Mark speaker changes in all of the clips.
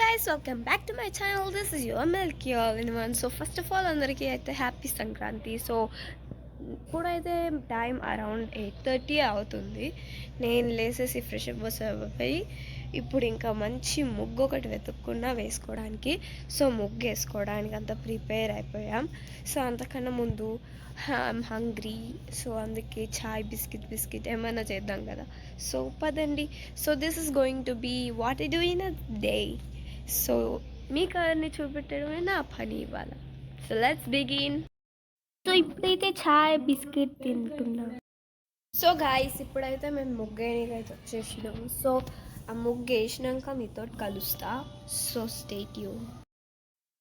Speaker 1: guys, welcome back to my channel. This is your Milky all in one. So first of all, అందరికీ అయితే happy Sankranti. So ఇప్పుడైతే time around 8:30 అవుతుంది. నేను లేసేసి fresh up అయిపోయి ఇప్పుడు ఇంకా మంచి ముగ్గు ఒకటి వెతుక్కున్నా వేసుకోవడానికి. సో ముగ్గు వేసుకోవడానికి అంతా ప్రిపేర్ అయిపోయాం. సో అంతకన్నా ముందు ఐఎమ్ హంగ్రీ. సో అందుకే చాయ్ బిస్కెట్ ఏమైనా చేద్దాం కదా. సో పదండి. So this is going to be what I do in a day. So మీకు అవన్నీ చూపెట్టడమే నా పని ఇవాళ. So let's begin. సో ఇప్పుడైతే చాయ్ బిస్కెట్ తింటున్నాం. సో గాయస్ ఇప్పుడైతే మేము ముగ్గేయడానికి వచ్చేసినాము. సో ఆ ముగ్గు వేసినాక మీతో కలుస్తా. So stay tune.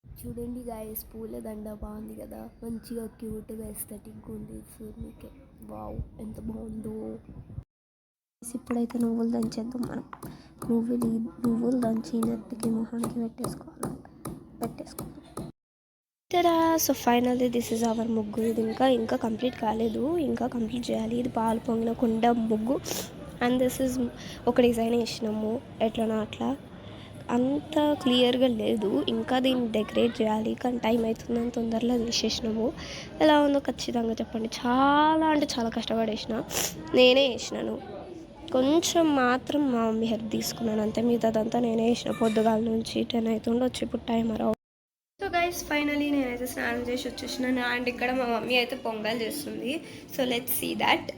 Speaker 1: చూడండి గాయస్, పూల దండ బాగుంది కదా, మంచిగా క్యూట్గా ఎస్థెటిక్గా ఉంది. చూడనీకే వావ్ ఎంత బాగుందో. ఇప్పుడైతే నువ్వులు దంచేద్దాం. మనం నువ్వులు దంచి నెత్తికి మొహానికి పెట్టేసుకోవాలి. So finally this is our ముగ్గు. ఇది ఇంకా కంప్లీట్ కాలేదు, ఇంకా కంప్లీట్ చేయాలి. ఇది పాలు పొంగిన కుండ ముగ్గు. అండ్ దిస్ ఇస్ ఒక డిజైన్ వేసినాము ఎట్లనో అట్లా, అంత క్లియర్గా లేదు. ఇంకా దీన్ని డెకరేట్ చేయాలి, కానీ టైం అవుతుందని తొందరలో తీసేసినాము. ఎలా ఉందో ఖచ్చితంగా చెప్పండి. చాలా అంటే చాలా కష్టపడేసిన, నేనే వేసినాను. కొంచెం మాత్రం మా మమ్మీ హెల్ప్ తీసుకున్నాను అంతే, మిగతాదంతా నేనే వేసిన. పొద్దుగాల నుంచి 10 అవుతుండొచ్చు, ఇప్పుడు time around. So guys finally నేనైతే స్నానం చేసి వచ్చేసినాను. అండ్ ఇక్కడ మా మమ్మీ అయితే పొంగల్ చేస్తుంది. So let's see that.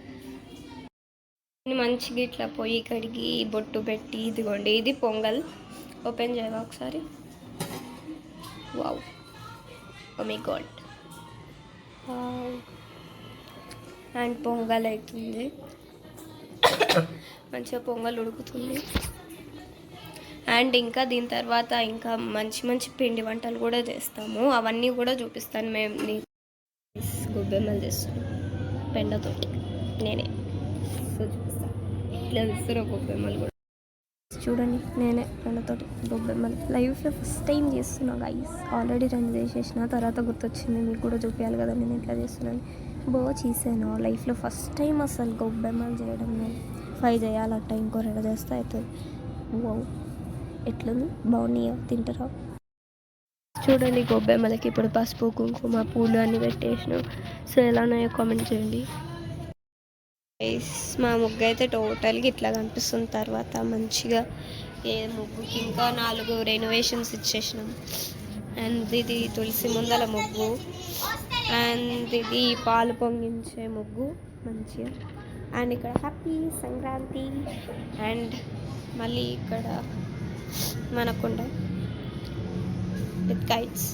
Speaker 1: మంచిగా ఇట్లా పొయ్యి కడిగి బొట్టు పెట్టి, ఇదిగోండి ఇది పొంగల్. ఓపెన్ చేయాలి ఒకసారి. Wow, oh my God. And pongal అవుతుంది, మంచిగా పొంగల్ ఉడుకుతుంది. అండ్ ఇంకా దీని తర్వాత ఇంకా మంచి పిండి వంటలు కూడా చేస్తాము. అవన్నీ కూడా చూపిస్తాను. మేము గొబ్బెమ్మలు చేస్తాం పెండతోటి, నేనే. సో చూపిస్తాను ఇట్లా చూస్తారు గొబ్బెమ్మలు కూడా. చూడండి, నేనే పెండతోటి గొబ్బెమ్మలు లైఫ్లో ఫస్ట్ టైం చేస్తున్నా గైస్. ఆల్రెడీ 2 చేసేసిన, తర్వాత గుర్తొచ్చింది మీకు కూడా చూపించాలి కదా నేను ఎట్లా చేస్తున్నాను. బాగా చేశాను లైఫ్లో ఫస్ట్ టైం అసలు గొబ్బెమ్మలు చేయడం. నేను 5 చేయాలంట, ఇంకో 2 చేస్తే అవుతుంది. వావ్, ఎట్లుంది, బాగున్నాయా, తింటారా? చూడండి గొబ్బెమ్మలకి ఇప్పుడు పసుపు కుంకుమ పూలు అన్నీ పెట్టేసినాం. సో ఎలా ఉన్నాయో కామెంట్ చేయండి. మా ముగ్గు అయితే టోటల్గా ఇట్లా కనిపిస్తుంది. తర్వాత మంచిగా ముగ్గుకి ఇంకా 4 రెనోవేషన్స్ ఇచ్చేసినాం. అండ్ ఇది తులసి ముందల ముగ్గు, అండ్ ఇది పాలు పొంగించే ముగ్గు మంచిగా. అండ్ ఇక్కడ హ్యాపీ సంక్రాంతి. అండ్ మళ్ళీ ఇక్కడ మనకుండ విత్ కైట్స్.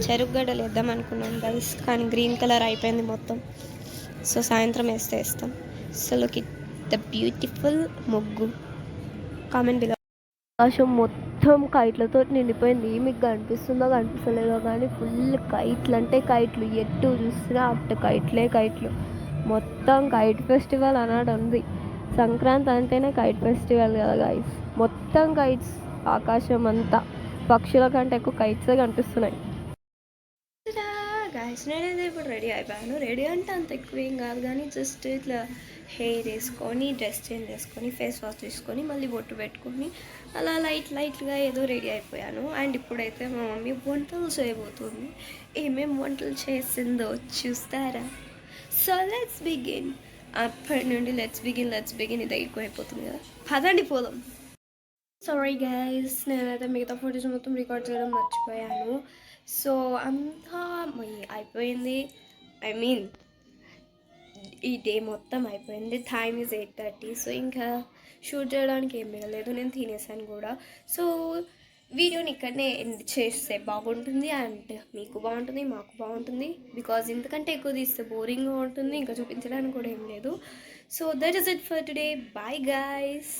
Speaker 1: చెరుకుగడ్డలు వేద్దాం అనుకున్నాం గైస్, కానీ గ్రీన్ కలర్ అయిపోయింది మొత్తం. సో సాయంత్రం వేస్తాం. So look it the beautiful ముగ్గు. Comment below. ఆకాశం మొత్తం కైట్లతో నిండిపోయింది. మీకు కనిపిస్తుందో కనిపిస్తలేదో కానీ ఫుల్ కైట్లు అంటే కైట్లు, ఎటు చూసినా అటు కైట్లు. మొత్తం కైట్ ఫెస్టివల్ అన్నాడు ఉంది. సంక్రాంతి అంటేనే కైట్ ఫెస్టివల్ కదా గైస్. మొత్తం కైట్స్, ఆకాశం అంతా. పక్షుల కంటే ఎక్కువ కైట్సే కనిపిస్తున్నాయి గైస్. నేనైతే ఇప్పుడు రెడీ అయిపోయాను. రెడీ అంటే అంత ఎక్కువ ఏం కాదు, కానీ జస్ట్ ఇట్లా హెయిర్ వేసుకొని, డ్రెస్ చేంజ్ చేసుకొని, ఫేస్ వాష్ చేసుకొని, మళ్ళీ బొట్టు పెట్టుకొని అలా లైట్గా ఏదో రెడీ అయిపోయాను. అండ్ ఇప్పుడైతే మా మమ్మీ వంటలు చేయబోతుంది. ఏమేమి వంటలు చేసిందో చూస్తారా? So let's begin. అప్పటి నుండి లెట్స్ బిగిన్ ఇది ఎక్కువ అయిపోతుంది కదా. పదండి పోదాం. సారీ గైస్, నేనైతే మిగతా ఫోటోస్ మొత్తం రికార్డ్ చేయడం మర్చిపోయాను. సో అంతా అయిపోయింది. ఐ మీన్ ఈ డే మొత్తం అయిపోయింది. Time is 8:30. సో ఇంకా షూట్ చేయడానికి ఏం మిగలేదు, నేను తినేసాను కూడా. సో వీడియోని ఇక్కడనే ఎండ్ చేస్తే బాగుంటుంది. అండ్ మీకు బాగుంటుంది, మాకు బాగుంటుంది. బికాజ్ ఇంతకంటే ఎక్కువ తీస్తే బోరింగ్గా ఉంటుంది, ఇంకా చూపించడానికి కూడా ఏం లేదు. So that is it for today. Bye guys.